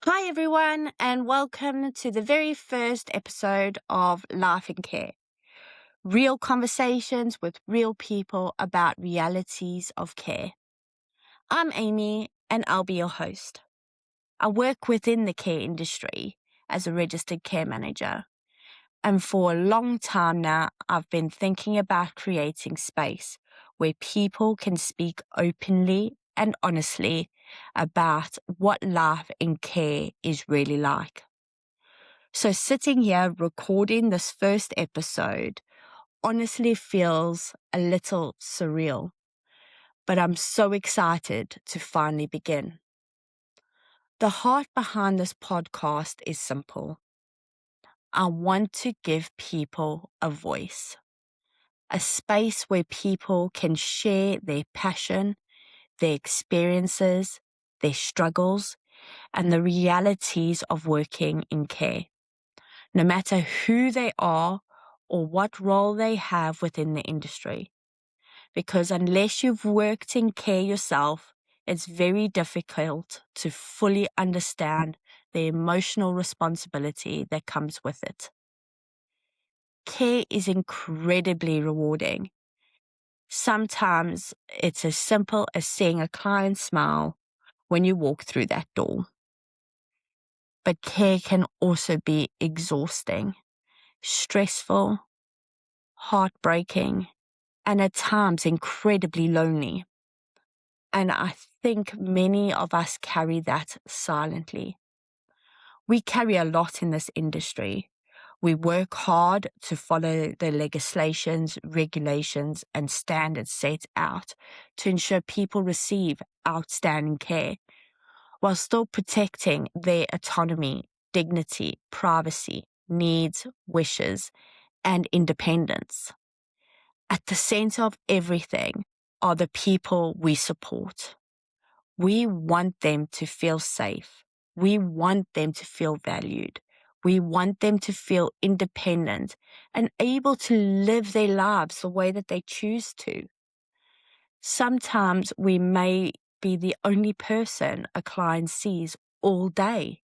Hi, everyone, and welcome to the very first episode of Life in Care. Real conversations with real people about realities of care. I'm Amy, and I'll be your host. I work within the care industry as a registered care manager. And for a long time now, I've been thinking about creating space where people can speak openly and honestly about what life in care is really like. So sitting here recording this first episode honestly feels a little surreal, but I'm so excited to finally begin. The heart behind this podcast is simple. I want to give people a voice, a space where people can share their passion, their experiences, their struggles, and the realities of working in care. No matter who they are or what role they have within the industry. Because unless you've worked in care yourself, it's very difficult to fully understand the emotional responsibility that comes with it. Care is incredibly rewarding. Sometimes it's as simple as seeing a client smile when you walk through that door. But care can also be exhausting, stressful, heartbreaking, and at times incredibly lonely. And I think many of us carry that silently. We carry a lot in this industry. We work hard to follow the legislations, regulations, and standards set out to ensure people receive outstanding care while still protecting their autonomy, dignity, privacy, needs, wishes, and independence. At the center of everything are the people we support. We want them to feel safe. We want them to feel valued. We want them to feel independent and able to live their lives the way that they choose to. Sometimes we may be the only person a client sees all day.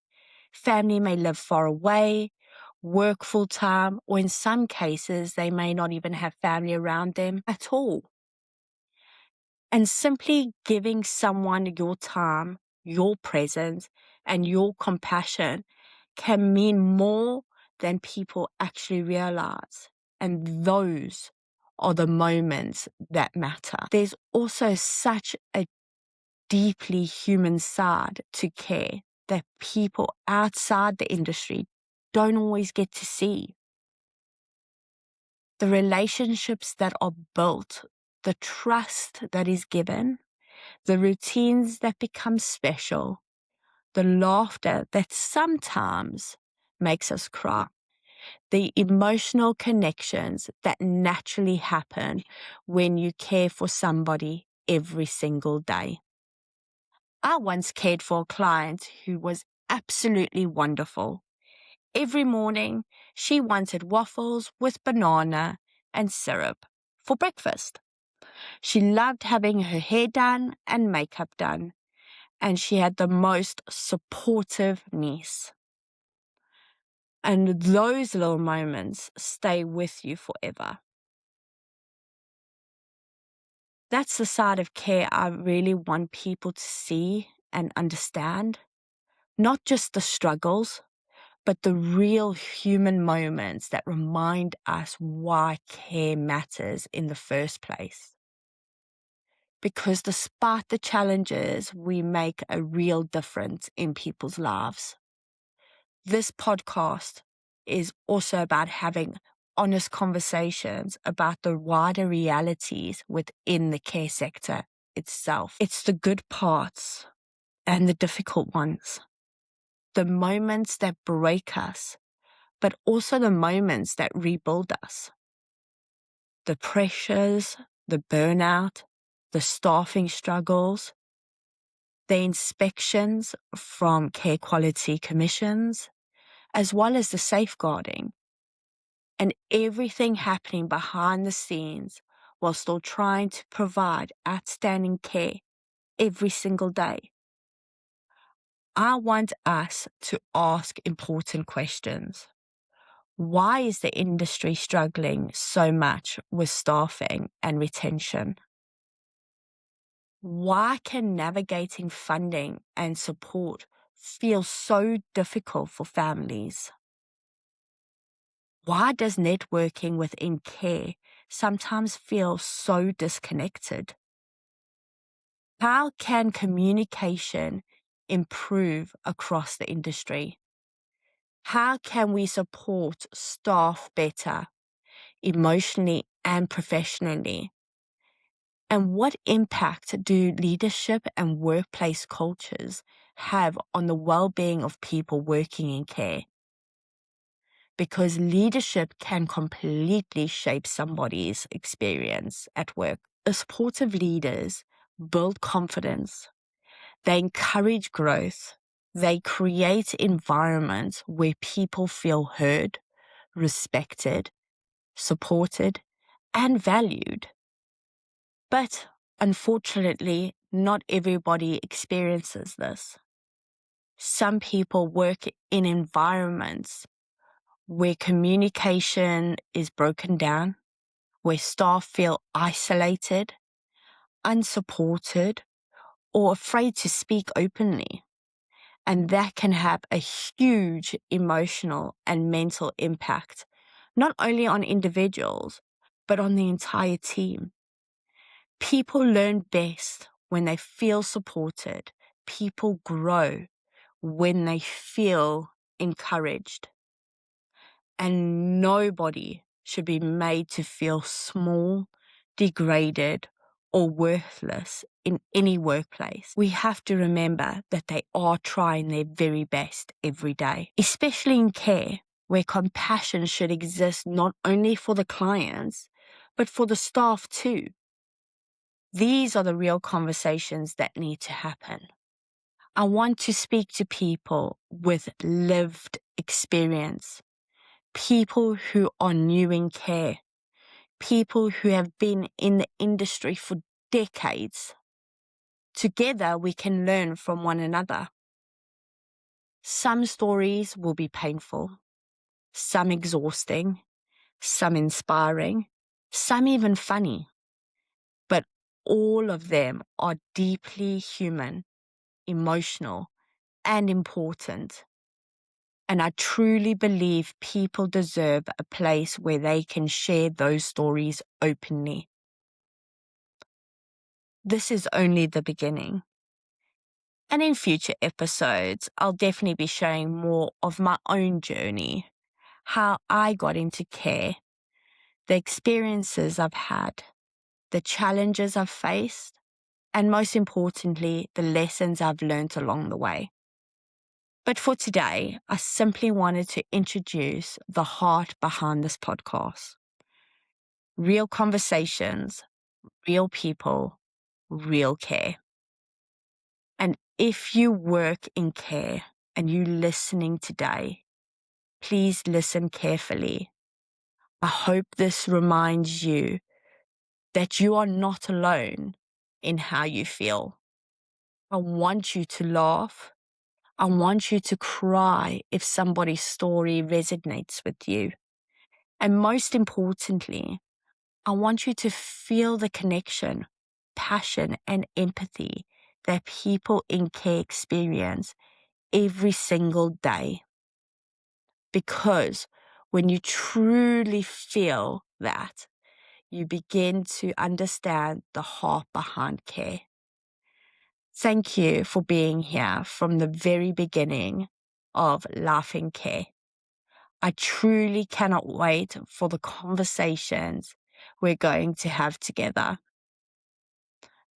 Family may live far away, work full time, or in some cases, they may not even have family around them at all. And simply giving someone your time, your presence, and your compassion can mean more than people actually realize. And those are the moments that matter. There's also such a deeply human side to care that people outside the industry don't always get to see. The relationships that are built, the trust that is given, the routines that become special, the laughter that sometimes makes us cry, the emotional connections that naturally happen when you care for somebody every single day. I once cared for a client who was absolutely wonderful. Every morning, she wanted waffles with banana and syrup for breakfast. She loved having her hair done and makeup done, and she had the most supportive niece. And those little moments stay with you forever. That's the side of care I really want people to see and understand. Not just the struggles, but the real human moments that remind us why care matters in the first place. Because despite the challenges, we make a real difference in people's lives. This podcast is also about having honest conversations about the wider realities within the care sector itself. It's the good parts and the difficult ones, the moments that break us, but also the moments that rebuild us. The pressures, the burnout, the staffing struggles, the inspections from care quality commissions, as well as the safeguarding, and everything happening behind the scenes while still trying to provide outstanding care every single day. I want us to ask important questions. Why is the industry struggling so much with staffing and retention? Why can navigating funding and support feel so difficult for families? Why does networking within care sometimes feel so disconnected? How can communication improve across the industry? How can we support staff better, emotionally and professionally? And what impact do leadership and workplace cultures have on the well-being of people working in care? Because leadership can completely shape somebody's experience at work. Supportive leaders build confidence. They encourage growth. They create environments where people feel heard, respected, supported, and valued. But unfortunately, not everybody experiences this. Some people work in environments where communication is broken down, where staff feel isolated, unsupported, or afraid to speak openly. And that can have a huge emotional and mental impact, not only on individuals, but on the entire team. People learn best when they feel supported. People grow when they feel encouraged. And nobody should be made to feel small, degraded, or worthless in any workplace. We have to remember that they are trying their very best every day, especially in care, where compassion should exist not only for the clients, but for the staff too. These are the real conversations that need to happen. I want to speak to people with lived experience, people who are new in care, people who have been in the industry for decades. Together, we can learn from one another. Some stories will be painful, some exhausting, some inspiring, some even funny. But all of them are deeply human, emotional, and important. And I truly believe people deserve a place where they can share those stories openly. This is only the beginning. And in future episodes, I'll definitely be sharing more of my own journey, how I got into care, the experiences I've had, the challenges I've faced, and most importantly, the lessons I've learned along the way. But for today, I simply wanted to introduce the heart behind this podcast. Real conversations, real people, real care. And if you work in care and you're listening today, please listen carefully. I hope this reminds you that you are not alone in how you feel. I want you to laugh. I want you to cry if somebody's story resonates with you. And most importantly, I want you to feel the connection, passion, and empathy that people in care experience every single day. Because when you truly feel that, you begin to understand the heart behind care. Thank you for being here from the very beginning of Life in Care. I truly cannot wait for the conversations we're going to have together.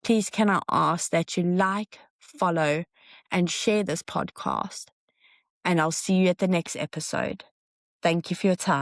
Please can I ask that you like, follow, and share this podcast. And I'll see you at the next episode. Thank you for your time.